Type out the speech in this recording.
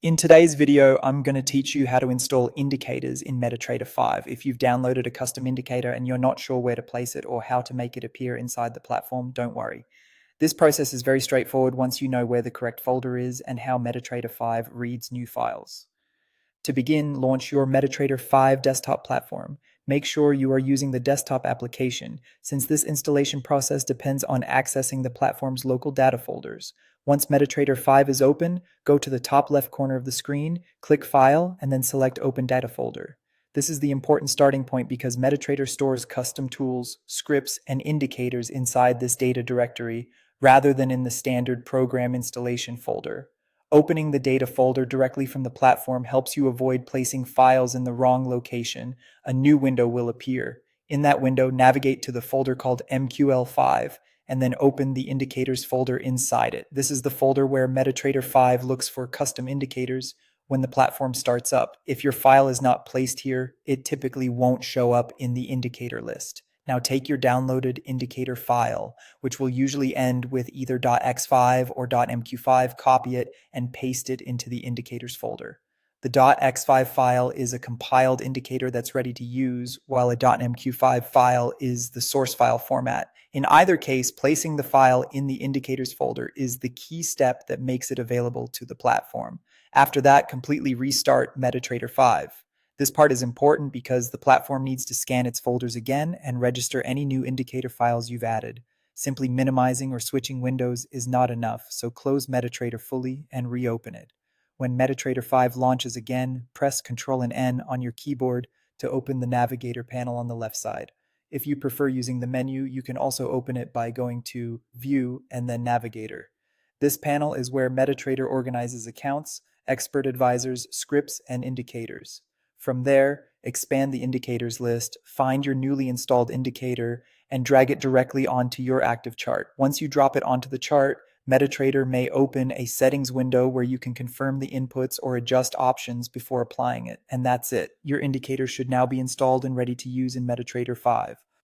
In today's video, I'm going to teach you how to install indicators in MetaTrader 5. If you've downloaded a custom indicator and you're not sure where to place it or how to make it appear inside the platform, don't worry. This process is very straightforward once you know where the correct folder is and how MetaTrader 5 reads new files. To begin, launch your MetaTrader 5 desktop platform. Make sure you are using the desktop application, since this installation process depends on accessing the platform's local data folders. Once MetaTrader 5 is open, go to the top left corner of the screen, click File, and then select Open Data Folder. This is the important starting point because MetaTrader stores custom tools, scripts, and indicators inside this data directory rather than in the standard program installation folder. Opening the data folder directly from the platform helps you avoid placing files in the wrong location. A new window will appear. In that window, navigate to the folder called MQL5 and then open the indicators folder inside it. This is the folder where MetaTrader 5 looks for custom indicators when the platform starts up. If your file is not placed here, it typically won't show up in the indicator list. Now take your downloaded indicator file, which will usually end with either .x5 or .mq5, copy it, and paste it into the indicators folder. The .x5 file is a compiled indicator that's ready to use, while a .mq5 file is the source file format. In either case, placing the file in the indicators folder is the key step that makes it available to the platform. After that, completely restart MetaTrader 5. This part is important because the platform needs to scan its folders again and register any new indicator files you've added. Simply minimizing or switching windows is not enough, so close MetaTrader fully and reopen it. When MetaTrader 5 launches again, press Ctrl and N on your keyboard to open the navigator panel on the left side. If you prefer using the menu, you can also open it by going to View and then Navigator. This panel is where MetaTrader organizes accounts, expert advisors, scripts, and indicators. From there, expand the indicators list, find your newly installed indicator, and drag it directly onto your active chart. Once you drop it onto the chart, MetaTrader may open a settings window where you can confirm the inputs or adjust options before applying it. And that's it. Your indicator should now be installed and ready to use in MetaTrader 5.